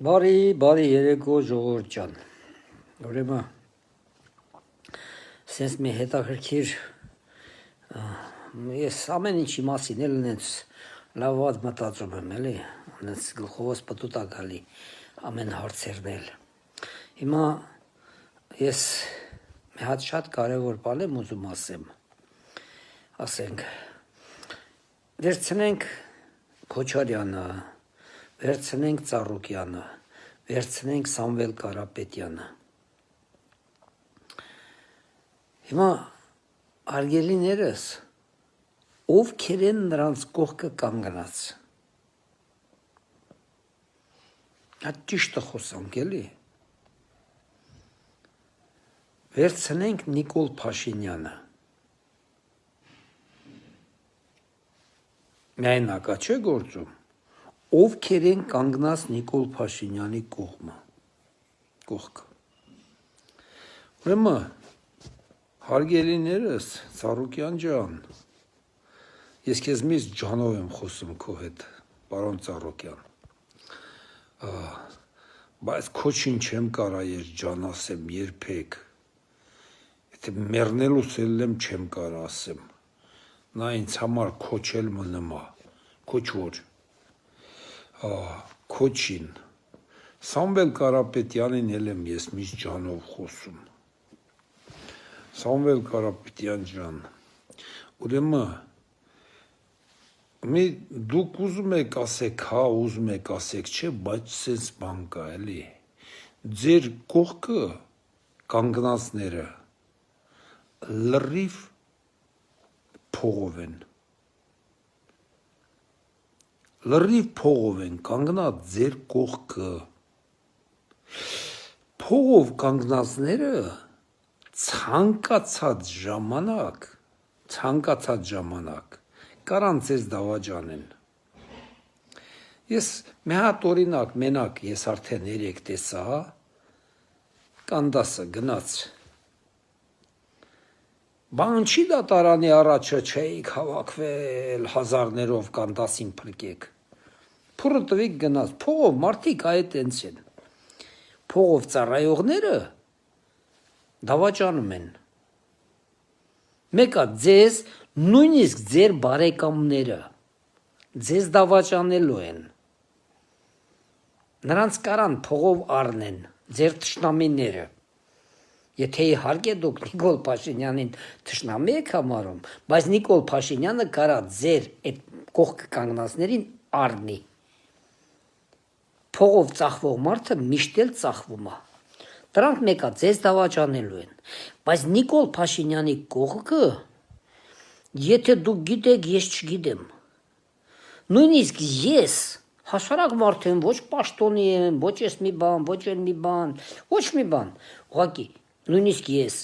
Բարի երեկո ժողովուրդ ջան։ Ուրեմն sense մի հետաքրքիր ես ամեն ինչի մասին էլ նենց լավად մտածում եմ էլի, նենց գլխովս պտուտ ա գալի ամեն հարցերն էլ։ Հիմա ես մի հատ շատ կարևոր բան եմ ուզում ասենք, վերցնենք Քոչարյանը, վերցնենք Ծառուկյանը, վերցնենք Սամվել Կարապետյանը։ Հիմա արգելիներս ովքեր են նրանց կողքը կանգնած։ Այդ ճիշտը խոսանք էլի։ Վերցնենք Նիկոլ Փաշինյանը։ Միայնակա չէ գործում։ Ովքեր են կանգնած Նիկոլ Փաշինյանի կողքը։ Ուրեմն հարգելիներս, Ծառուկյան ջան, ես քեզ միշտ ջանով եմ խոսում քո հետ, պարոն Ծառուկյան, բայց քոչին չեմ կարա ես ջան ասեմ երբեք, եթե մեռնելուս էլ եմ չեմ կարա ասեմ, նա ինձ համար քոչել մնմա, քոչ որ, քոչին, Սամվել Կարապետյանին էլ եմ ես միշտ ջանով խոսում, Սամվել Կարապետյան ջան, ուրեմն դուք ուզում եք ասեք, հա, ուզում եք ասեք, չէ, բայց սենց բան կա, էլի, ձեր կողքը կանգնածները լրիվ փողով են կանգնած ձեր կողքը, փողով կանգնածները ցանկացած ժամանակ կարան ձեզ դավաճանեն։ Ես մի հատ օրինակ մենակ ես արդեն երեք տեսա, Կանդասը գնաց։ Բան չի դատարանի առաջը չէիք հավաքվել հազարներով Կանդասին փրկեք։ Փուրը տվիք գնաց, փողով մարդիկ այդ ընց են։ Փողով ծառայողները դավաճանում են։ Մեկը ձեզ, նույնիսկ ձեր բարեկամները, ձեզ դավաճանելու են։ Նրանց կարան փողով առնեն, ձեր թշնամիները։ Եթե իհարկե դուք Նիկոլ Փաշինյանին թշնամի եք համարում, բայց Նիկոլ Փաշինյանը կարա ձեր այդ կողքը կանգնածներին առնի։ Փողով ծախվող մարդը միշտ էլ ծախվում է։ Դրանք մեկը ձեզ դավաճանելու են, բայց Նիկոլ Փաշինյանի կողքը, եթե դուք գիտեք, ես չգիտեմ, նույնիսկ ես հասարակ մարդ եմ, ոչ պաշտոնի եմ, ոչ ես մի բան, ոչ էլ մի բան, ոչ մի բան, ուղղակի, նույնիսկ ես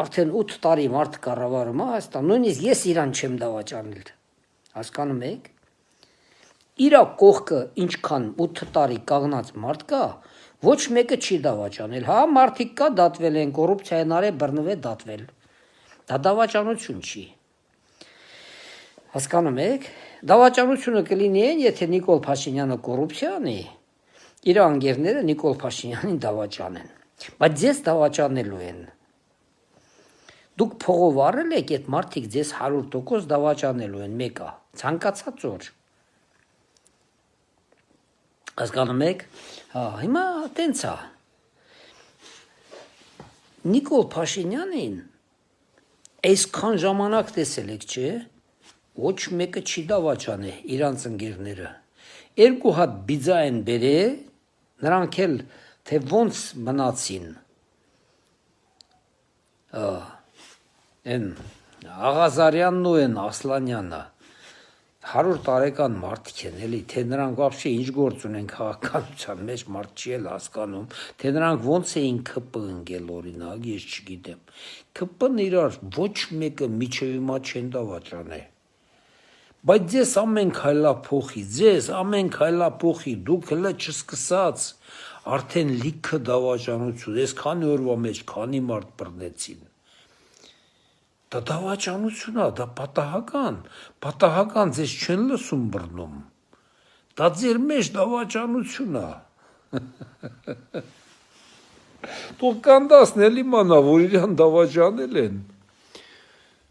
արդեն 8 տարի մարդ կառավարում է Հայաստան, նույնիսկ ես իրան չեմ դավաճանել, հասկանում եք, իրա կողքը ինչքան 8 տարի կանգնած մարդ կա, ոչ մեկը չի դավաճանել, հա մարդիկ կա դատվել են, կոռուպցիան արել, բռնվել, դատվել, դա դավաճանություն չի, հասկանում եք, դավաճանությունը կլինի են, եթե Նիկոլ Փաշինյանը կոռուպցիա անի, իր անգերները Նիկոլ Փաշինյանին դավաճանեն, բայց ձեզ դավաճանելու են, դուք փողով առել եք, այդ մարդիկ ձեզ 100% դավաճանելու են, մեկը, ցանկացած օր, հասկանում եք, հիմա տենց է, Նիկոլ Փաշինյանին այսքան ժամանակ տեսել եք, չէ, ոչ մեկը չի դավաճանե իրանց ընկերները, 2 հատ բիձա են բերել, նրանք էլ թե ոնց մնացին, են Աղազարյանն ու են Ասլանյանը, 100 տարեկան մարդիկ են, էլի, թե նրանք вообще ինչ գործ ունեն քաղաքականության մեջ, մարդ չի էլ հասկանում, թե նրանք ոնց էին ԿՊ ընկել օրինակ, ես չգիտեմ, ԿՊ-ն իրար ոչ մեկը միջև հիմա չեն դավաճանել, բայց ձեզ ամեն քայլա փոխի, դուք հլը չսկսած, արդեն լիքը դավաճանություն, ես քանի օրվա մեջ քանի մարդ բռնեցին, դա դավաճանություն է, դա պատահական ձեզ չեն լսում բռնում, Դա ձեր մեջ դավաճանություն է։ Դու կանդասն էլի մանա, որ իրան դավաճանել են։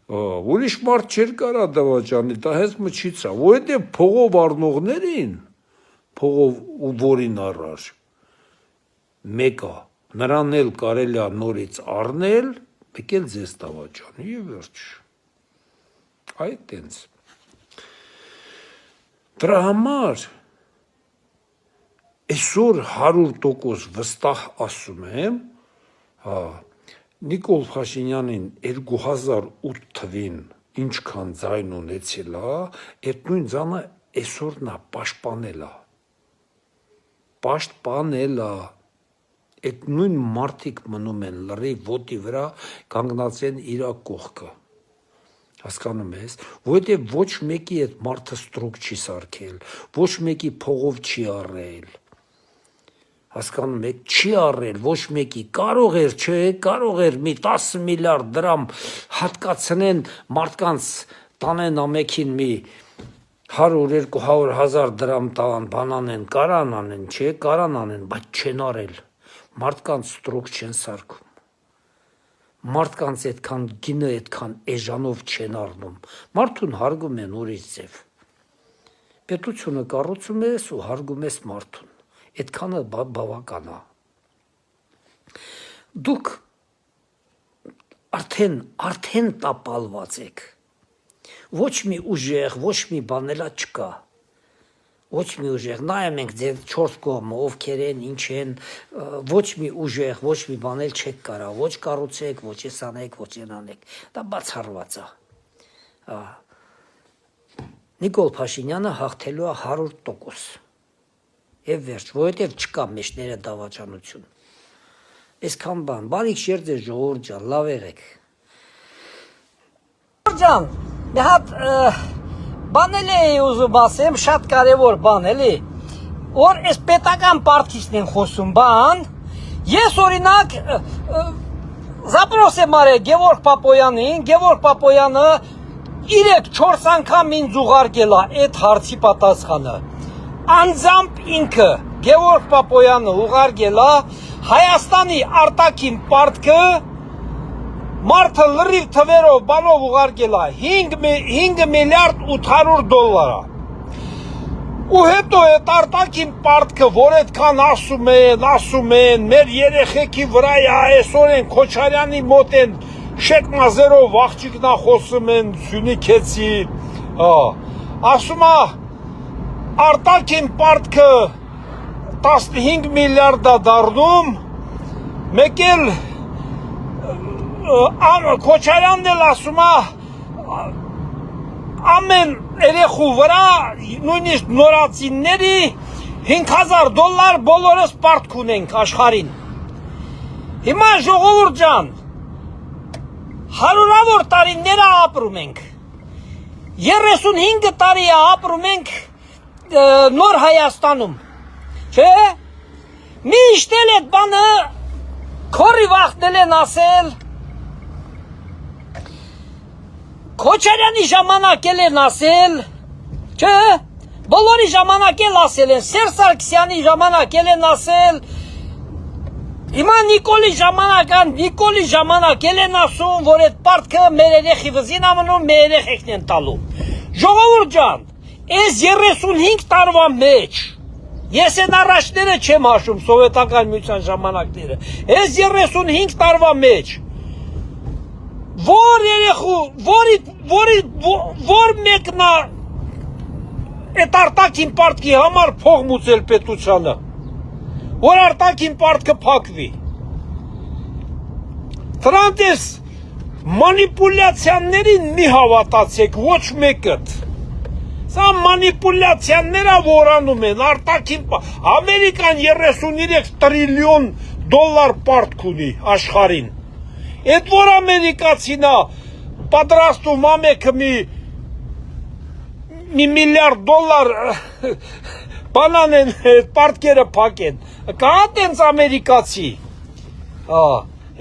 Ուրիշ մարդ չեր կարա դավաճանի, դա հենց մչից է, որովհետև փողով առնողներին, փողով ու որին առար, մեկը, նրան էլ կարելի է նորից առնել, մեկ էլ ձեզ դավաճանի և վերջ։ Այդ տենց։ Դրա համար այսօր 100% վստահ ասում եմ, Նիկոլ Փաշինյանին 2008 թվին ինչքան ձայն ունեցել է, այդ նույն ձայնը այսօր նա պաշտպանել է։ Պաշտպանել է։ Այդ նույն մարդիկ մնում են լրիվ ոտի վրա կանգնած են իր կողքը։ Հասկանում ես, որովհետև ոչ մեկի այդ մարդը ստրուկ չի սարքել, ոչ մեկի փողով չի առել։ Հասկանում եք, չի առել ոչ մեկի, կարող էր, չէ, կարող էր մի 10 միլիարդ դրամ հատկացնեն մարդկանց տանեն ամեքին մի 100-200 հազար դրամ տան բանանեն, կարան անեն, չէ, կարան անեն, բայց չեն արել, մարդկանց ստրուկ չեն սարքում, մարդկանց այդքան գինը այդքան էժանով չեն առնում, մարդուն հարգում են ուրիշ ձև, պետությունը կառուցում ես ու հարգում ես մարդուն, այդքանը բավական է։ Դուք արդեն տապալված եք, ոչ մի ուժեղ, ոչ մի բան էլ չկա, ոչ մի ուժեղ, նայում ենք ձեր 4 կողմը, ովքեր են, ինչ են, ոչ մի ուժեղ, ոչ մի բան էլ չեք կարա, ոչ կառուցեք, ոչ ես անեք, ոչ են անեք, դա բացառված է։ Նիկոլ Փաշինյանը հաղթելու է 100%։ Եվ վերջ, որովհետև չկա մեջները դավաճանություն։ Այսքան բան, բարիք շերձեր ժողովուրդ ջան, լավ եղեք։ Ջան, մի հատ բան էի ուզում ասեմ, շատ կարևոր բան էլի, որ այս պետական պարտիչն են խոսում բան, ես օրինակ զապրոս եմ արել Գևորգ Պապոյանին, Գևորգ Պապոյանը 3-4 անգամ ինձ ուղարկել է այդ հարցի պատասխանը։ Անձամբ ինքը Գևորգ Պապոյանը ուղարկել է Հայաստանի արտաքին պարտքը մարդը լրիվ թվերով բանով ուղարկել է 5 միլիարդ 800 դոլարա։ Ու հետո այդ արտաքին պարտքը, որ այդքան ասում են, մեր երեխեքի վրա է, այսօր են Քոչարյանի մոտ են շեկ մազերով աղջիկնա խոսում են Սյունիքեցի, ասում է արտաքին պարտքը 15 միլիարդ է դառնում, մեկ էլ Քոչարյանն էլ ասում է ամեն երեխու վրա, նույնիսկ նորածինների 5000 դոլար բոլորս պարտք ունենք աշխարհին։ Հիմա ժողովուրդ ջան, հարյուրավոր տարիներ ապրում ենք, 35 տարի ապրում ենք նոր Հայաստանում, չէ՞, միշտ էլ այդ բանը քորի վախտել են ասել, Քոչարյանի ժամանակ են ասել, չէ, բոլորի ժամանակ էլ ասել են, Սերժ Սարգսյանի ժամանակ են ասել, հիմա Նիկոլի ժամանակ են ասում, որ այդ պարտքը մեր երեխի վզին ամնում, մեր երեխեքն են տալու։ Ժողովուրդ ջան, այս 35 տարվա մեջ, ես են առաջները չեմ հաշում, սովետական միության ժամանակները, այս 35 տարվա մեջ, որ երեխու, որ մեկնա այդ արտաքին պարտքի համար փող մուծել պետությանը, որ արտաքին պարտքը փակվի։ Դրանց այս մանիպուլյացիաներին մի հավատացեք, ոչ մեկըտ։ Սա մանիպուլյացիաները որանում են, արտաքին Ամերիկան 33 տրիլիոն դոլար պարտք ունի աշխարհին։ Այդ որ ամերիկացին է պատրաստում ամեքը մի միլիարդ դոլար բանան են պարտքերը փակեն, կա տենց ամերիկացի,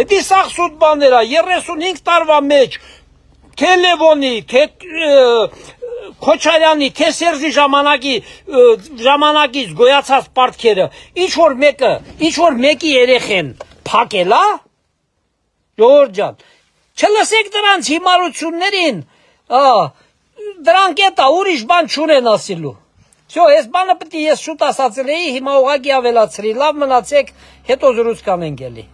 էդի սաղ սուտ բաներ է, 35 տարվա մեջ թե Լևոնի, թե Քոչարյանի, թե Սերժի ժամանակից գոյացած պարտքերը ինչ որ մեկի երեխեն փակելա, Ժողովուրդ ջան, չլսեք դրանց հիմարություններին, դրանք էտա ուրիշ բան չունեն ասելու։ Всё, այս բանը պետք է ես շուտ ասացել էի, հիմա ուղղակի ավելացրի, լավ մնացեք, հետո զրույց կանենք էլի։